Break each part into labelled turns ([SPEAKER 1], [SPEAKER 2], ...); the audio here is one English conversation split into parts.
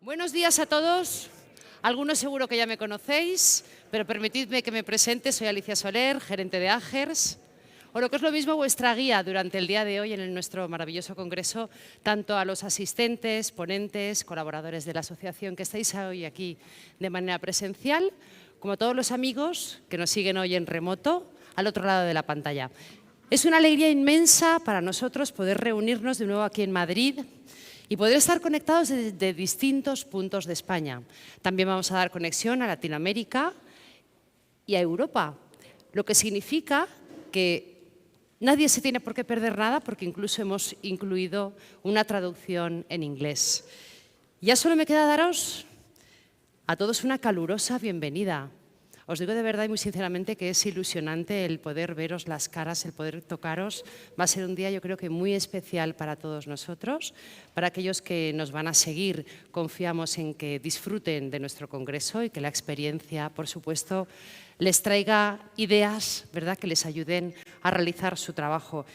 [SPEAKER 1] Buenos días a todos. Algunos seguro que ya me conocéis, pero permitidme que me presente. Soy Alicia Soler, gerente de AGERS, o lo que es lo mismo, vuestra guía durante el día de hoy en nuestro maravilloso congreso, tanto a los asistentes, ponentes, colaboradores de la asociación que estáis hoy aquí de manera presencial, como a todos los amigos que nos siguen hoy en remoto, al otro lado de la pantalla. Es una alegría inmensa para nosotros poder reunirnos de nuevo aquí en Madrid y poder estar conectados desde distintos puntos de España. También vamos a dar conexión a Latinoamérica y a Europa, lo que significa que nadie se tiene por qué perder nada, porque incluso hemos incluido una traducción en inglés. Ya solo me queda daros a todos una calurosa bienvenida. Os digo de verdad y muy sinceramente que es ilusionante el poder veros las caras, el poder tocaros. Va a ser un día, yo creo que muy especial para todos nosotros. Para aquellos que nos van a seguir, confiamos en que disfruten de nuestro congreso y que la experiencia, por supuesto, les traiga ideas, ¿verdad?, que les ayuden a realizar su trabajo.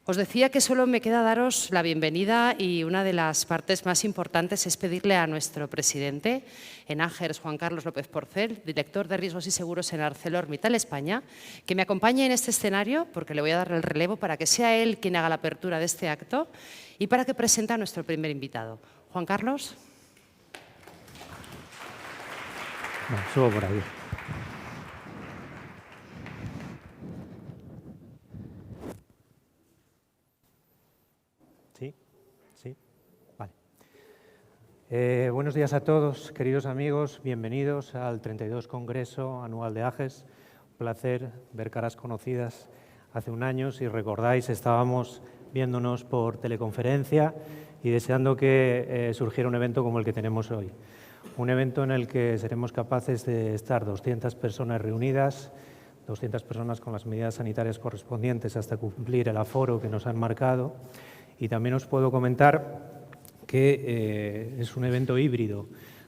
[SPEAKER 1] Os decía que solo me queda daros la bienvenida y una de las partes más importantes es pedirle a nuestro presidente en AGERS, Juan López Porcel, director de Riesgos y Seguros en ArcelorMittal España, que me acompañe en este escenario porque le voy a dar el relevo para que sea él quien haga la apertura de este acto y para que presente a nuestro primer invitado. Juan Carlos.
[SPEAKER 2] Bueno, subo por ahí. Sí, vale. Buenos días a todos, queridos amigos, bienvenidos al 32 Congreso Anual de AGERS. Un placer ver caras conocidas. Hace un año, si recordáis, estábamos viéndonos por teleconferencia y deseando que surgiera un evento como el que tenemos hoy. Un evento en el que seremos capaces de estar 200 personas reunidas, 200 personas con las medidas sanitarias correspondientes hasta cumplir el aforo que nos han marcado. Y también os puedo comentar que es un evento híbrido,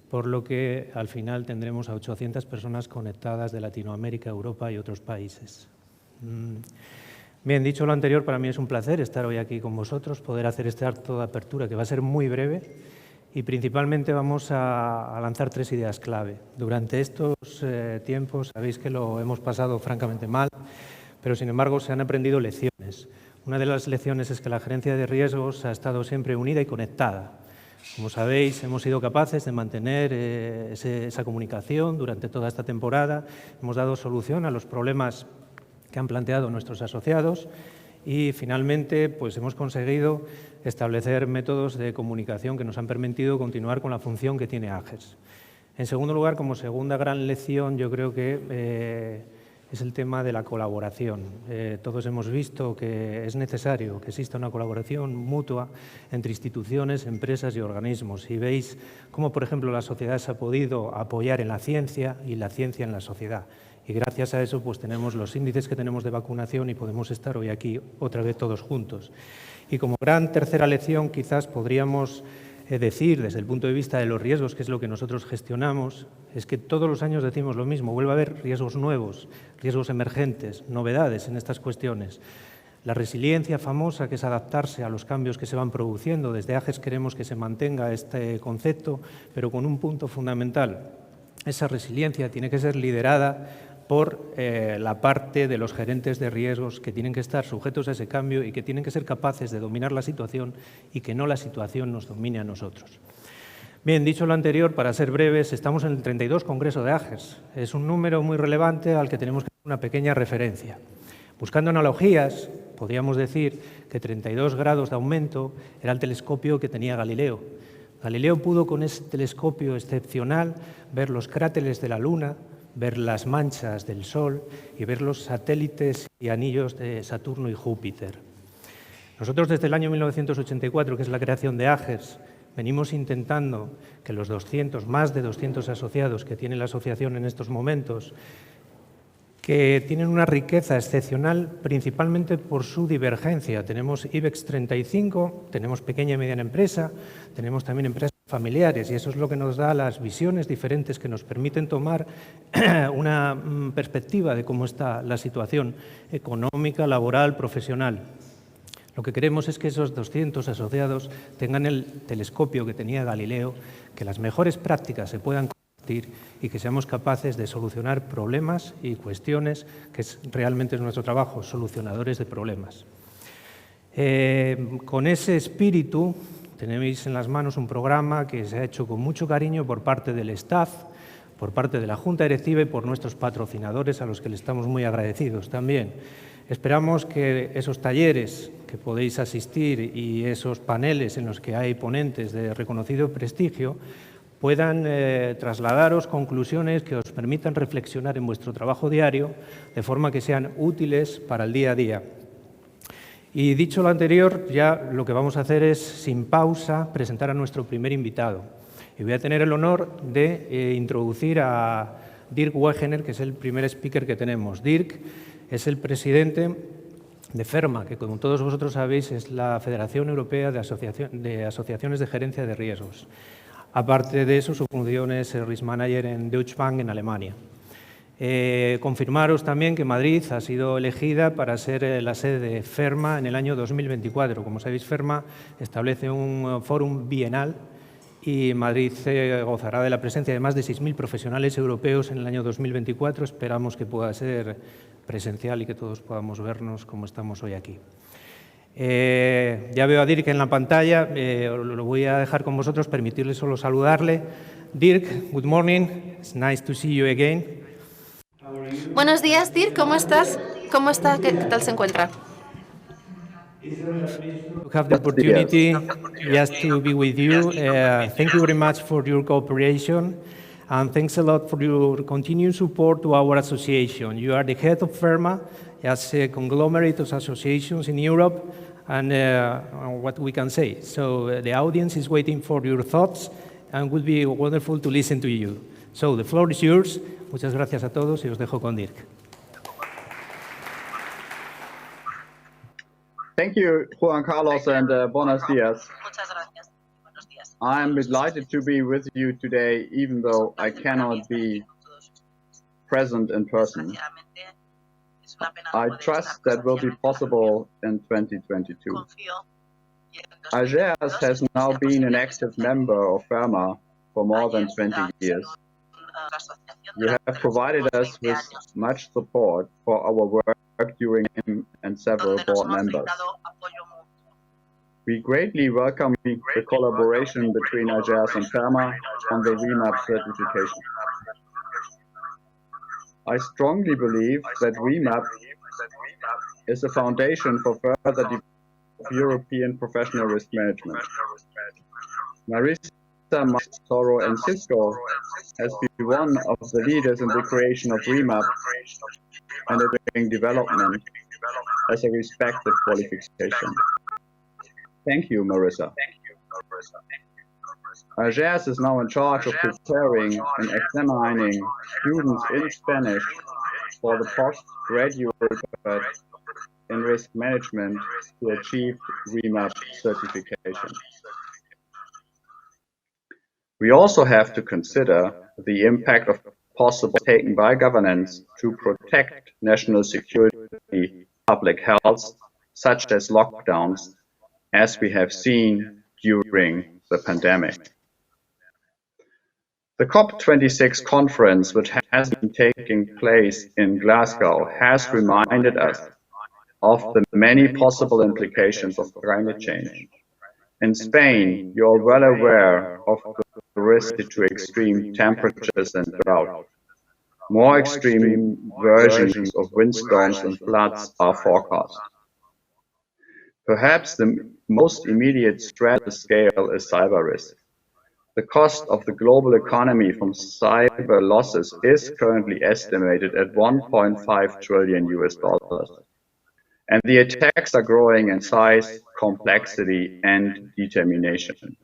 [SPEAKER 2] por lo que al final tendremos a 800 personas conectadas de Latinoamérica, Europa y otros países. Bien, dicho lo anterior, para mí es un placer estar hoy aquí con vosotros, poder hacer este acto de apertura que va a ser muy breve y principalmente vamos a lanzar 3 ideas clave. Durante estos tiempos sabéis que lo hemos pasado francamente mal, pero sin embargo se han aprendido lecciones. Una de las lecciones es que la gerencia de riesgos ha estado siempre unida y conectada. Como sabéis, hemos sido capaces de mantener esa comunicación durante toda esta temporada. Hemos dado solución a los problemas que han planteado nuestros asociados y finalmente pues, hemos conseguido establecer métodos de comunicación que nos han permitido continuar con la función que tiene AGERS. En segundo lugar, como segunda gran lección, yo creo que es el tema de la colaboración. Todos hemos visto que es necesario que exista una colaboración mutua entre instituciones, empresas y organismos. Y veis cómo, por ejemplo, la sociedad se ha podido apoyar en la ciencia y la ciencia en la sociedad. Y gracias a eso pues, tenemos los índices que tenemos de vacunación y podemos estar hoy aquí otra vez todos juntos. Y como gran tercera lección, quizás podríamos decir, desde el punto de vista de los riesgos, que es lo que nosotros gestionamos, es que todos los años decimos lo mismo, vuelve a haber riesgos nuevos, riesgos emergentes, novedades en estas cuestiones. La resiliencia famosa, que es adaptarse a los cambios que se van produciendo, desde AGERS queremos que se mantenga este concepto, pero con un punto fundamental. Esa resiliencia tiene que ser liderada por la parte de los gerentes de riesgos que tienen que estar sujetos a ese cambio y que tienen que ser capaces de dominar la situación y que no la situación nos domine a nosotros. Bien, dicho lo anterior, para ser breves, estamos en el 32 Congreso de AGERS. Es un número muy relevante al que tenemos que hacer una pequeña referencia. Buscando analogías, podríamos decir que 32 grados de aumento era el telescopio que tenía Galileo. Galileo pudo con ese telescopio excepcional ver los cráteres de la Luna, ver las manchas del Sol y ver los satélites y anillos de Saturno y Júpiter. Nosotros desde el año 1984, que es la creación de AGERS, venimos intentando que los más de 200 asociados que tiene la asociación en estos momentos, que tienen una riqueza excepcional principalmente por su divergencia. Tenemos IBEX 35, tenemos pequeña y mediana empresa, tenemos también empresas familiares y eso es lo que nos da las visiones diferentes que nos permiten tomar una perspectiva de cómo está la situación económica, laboral, profesional. Lo que queremos es que esos 200 asociados tengan el telescopio que tenía Galileo, que las mejores prácticas se puedan compartir y que seamos capaces de solucionar problemas y cuestiones, que realmente es nuestro trabajo, solucionadores de problemas. Con ese espíritu tenéis en las manos un programa que se ha hecho con mucho cariño por parte del staff, por parte de la Junta Directiva y por nuestros patrocinadores, a los que le estamos muy agradecidos también. Esperamos que esos talleres que podéis asistir y esos paneles en los que hay ponentes de reconocido prestigio puedan trasladaros conclusiones que os permitan reflexionar en vuestro trabajo diario de forma que sean útiles para el día a día. Y dicho lo anterior, ya lo que vamos a hacer es, sin pausa, presentar a nuestro primer invitado. Y voy a tener el honor de introducir a Dirk Wegener, que es el primer speaker que tenemos. Dirk es el presidente de FERMA, que como todos vosotros sabéis es la Federación Europea de Asociaciones de Gerencia de Riesgos. Aparte de eso, su función es Risk Manager en Deutsche en Alemania. Confirmaros también que Madrid ha sido elegida para ser la sede de FERMA en el año 2024. Como sabéis, FERMA establece un fórum bienal y Madrid gozará de la presencia de más de 6.000 profesionales europeos en el año 2024. Esperamos que pueda ser presencial y que todos podamos vernos como estamos hoy aquí. Ya veo a Dirk en la pantalla, lo voy a dejar con vosotros, permitirle solo saludarle. Dirk, good morning, it's nice to see you again.
[SPEAKER 3] Buenos días, Dirk, ¿cómo estás? ¿Cómo está? ¿Qué tal se encuentra?
[SPEAKER 2] To have the opportunity just to be with you. Thank you very much for your cooperation and thanks a lot for your continued support to our association. You are the head of FERMA, as a conglomerate of associations in Europe, and what we can say. So the audience is waiting for your thoughts and would be wonderful to listen to you. So the floor is yours. Muchas gracias a todos y os dejo con Dirk.
[SPEAKER 4] Thank you, Juan Carlos, and buenos días. I'm delighted to be with you today, even though I cannot be present in person. I trust that will be possible in 2022. AGERS has now been an active member of FERMA for more than 20 years. You have provided us with much support for our work during and several board members. We greatly welcome the collaboration between AGERS and FERMA on the REMAP certification. I strongly believe that REMAP is a foundation for further development of European professional risk management. Marisa, Toro, and Cisco has been one of the leaders in the creation of REMAP and in development as a respected qualification. Thank you, Marisa. AGERS is now in charge of preparing and examining students in Spanish for the postgraduate in risk management to achieve REMAP certification. We also have to consider the impact of possible taken by governance to protect national security, public health, such as lockdowns, as we have seen during the pandemic. The COP26 conference, which has been taking place in Glasgow, has reminded us of the many possible implications of climate change. In Spain, you are well aware of the risk to extreme temperatures and drought. More extreme versions of windstorms and floods are forecast. Perhaps the most immediate threat at the scale is cyber risk. The cost of the global economy from cyber losses is currently estimated at $1.5 trillion US. And the attacks are growing in size, complexity, and determination.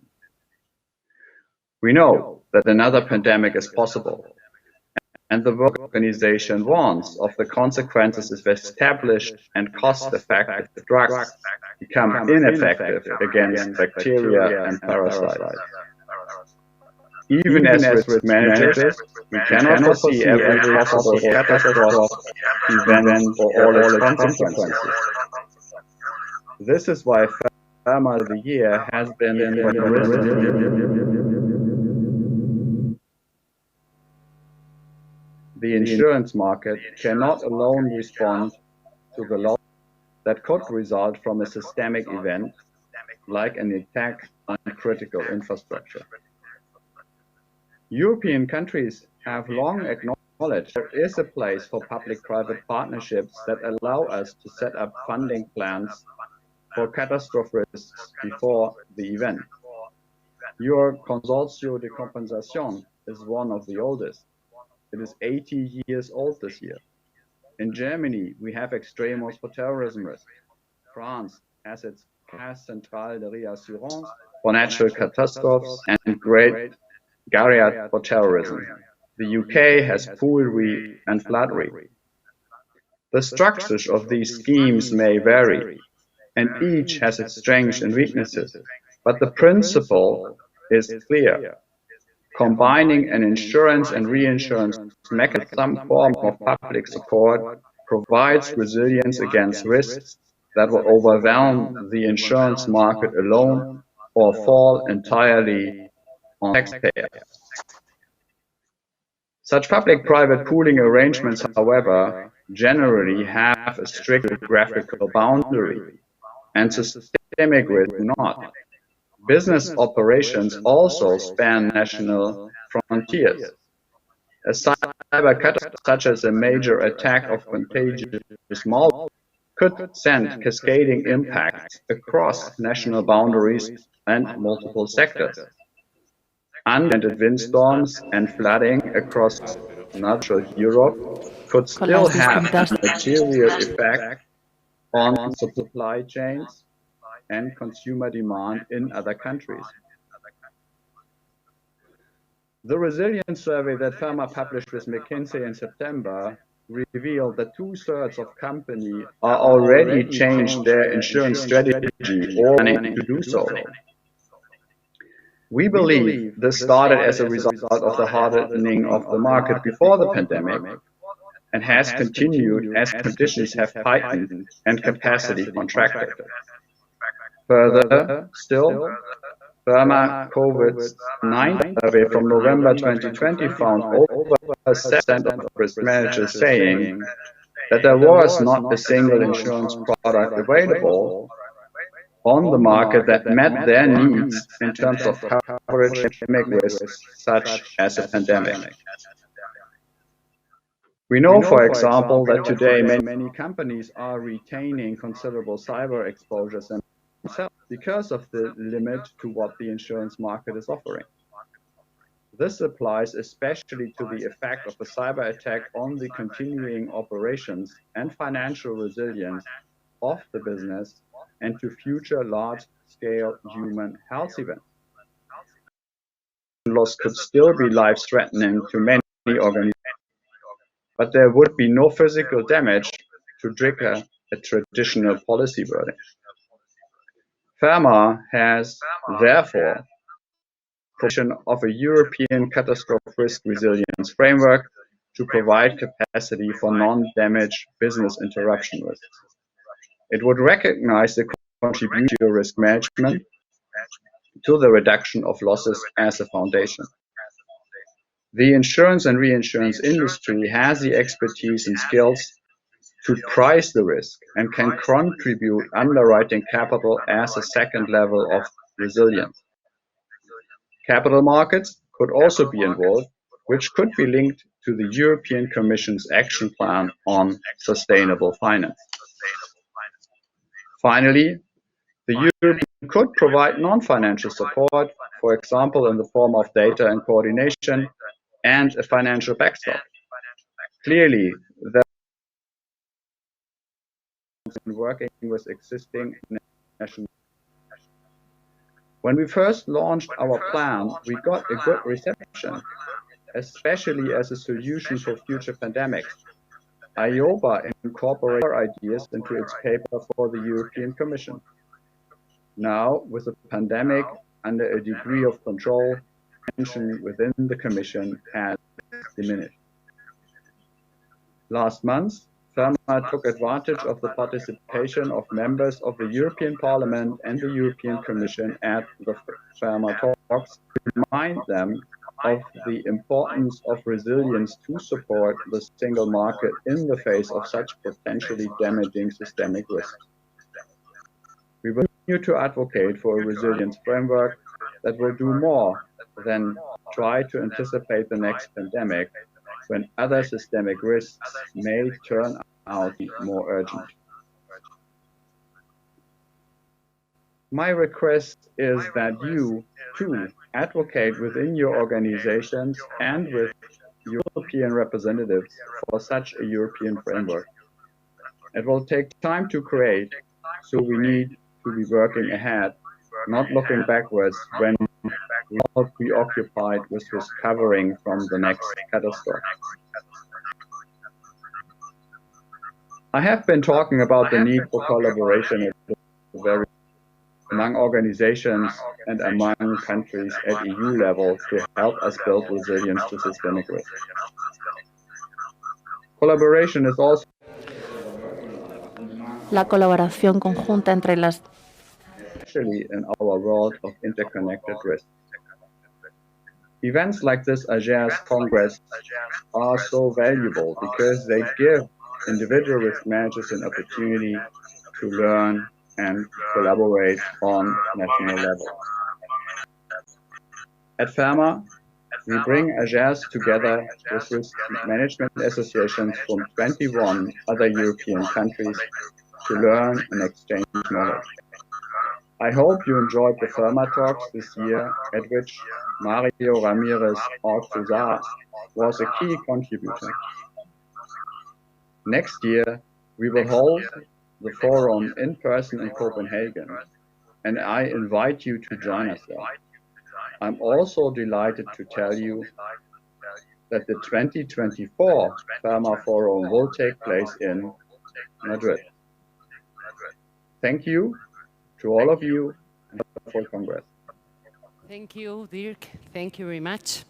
[SPEAKER 4] We know that another pandemic is possible, and the World Organization warns of the consequences if established and cost-effective drugs become ineffective against bacteria and parasites. Even as risk managers, we cannot foresee every possible catastrophe, event, or all its consequences. This is why FERMA of the year has been the insurance market cannot alone respond to the loss that could result from a systemic event like an attack on critical infrastructure. European countries have long acknowledged there is a place for public-private partnerships that allow us to set up funding plans for catastrophe risks before the event. Your Consortio de Compensation is one of the oldest. It is 80 years old this year. In Germany, we have Extremos for terrorism risk. France has its Caisse Centrale de Réassurance for natural catastrophes and Great Garriat for terrorism. The UK has Pool Re and Flood Re. The structures of these schemes may vary, and each has its strengths and weaknesses, but the principle is clear. Combining an insurance and reinsurance mechanism, some form of public support, provides resilience against risks that will overwhelm the insurance market alone or fall entirely on taxpayers. Such public-private pooling arrangements, however, generally have a strict geographical boundary, and systemic risk do not. Business operations also span national frontiers. A cyber catastrophe, such as a major attack of contagious malware, could send cascading impacts across national boundaries and multiple sectors. Unvented windstorms and flooding across natural Europe could still have a material effect on supply chains and consumer demand in other countries. The resilience survey that FERMA published with McKinsey in September revealed that 2/3 of companies are already changed their insurance strategy or planning to do so. We believe this started as a result of the hardening of the market before the pandemic and has continued as conditions have tightened and capacity contracted. Further still, FERMA COVID-19 survey from November 2020 found over 7% of risk managers saying that there was not a single insurance product available on the market that met their needs in terms of coverage and pandemic risks such as a pandemic. We know, for example, that today many companies are retaining considerable cyber exposures themselves because of the limit to what the insurance market is offering. This applies especially to the effect of a cyber attack on the continuing operations and financial resilience of the business and to future large-scale human health events. Loss could still be life-threatening to many organizations, but there would be no physical damage to trigger a traditional policy wording. FERMA has, therefore, provision of a European catastrophe risk resilience framework to provide capacity for non-damage business interruption risks. It would recognize the contribution to risk management to the reduction of losses as a foundation. The insurance and reinsurance industry has the expertise and skills to price the risk and can contribute underwriting capital as a second level of resilience. Capital markets could also be involved, which could be linked to the European Commission's action plan on sustainable finance. Finally, the European could provide non-financial support, for example, in the form of data and coordination and a financial backstop. Clearly, that working with existing national. When we first launched our plan, we got a good reception, especially as a solution for future pandemics. EIOPA incorporated our ideas into its paper for the European Commission. Now, with the pandemic under a degree of control, tension within the Commission has diminished. Last month, FERMA took advantage of the participation of members of the European Parliament and the European Commission at the FERMA talks to remind them of the importance of resilience to support the single market in the face of such potentially damaging systemic risks. We will continue to advocate for a resilience framework that will do more than try to anticipate the next pandemic when other systemic risks may turn out more urgent. My request is that you, too, advocate within your organizations and with European representatives for such a European framework. It will take time to create, so we need to be working ahead, not looking backwards when we are preoccupied with recovering from the next catastrophe. I have been talking about the need for collaboration among organizations and among countries at EU level to help us build resilience to systemic risk. Collaboration is also
[SPEAKER 3] La colaboración conjunta entre las
[SPEAKER 4] especially in our world of interconnected risk. Events like this AGERS Congress are so valuable because they give individual risk managers an opportunity to learn and collaborate on national level. At FERMA, we bring AGERS together with risk management associations from 21 other European countries to learn and exchange knowledge. I hope you enjoyed the FERMA talks this year, at which Mario Ramirez Ortuzar was a key contributor. Next year, we will hold the forum in person in Copenhagen, and I invite you to join us there. I'm also delighted to tell you that the 2024 FERMA Forum will take place in Madrid. Thank you to all of you and for Congress.
[SPEAKER 1] Thank you, Dirk. Thank you very much.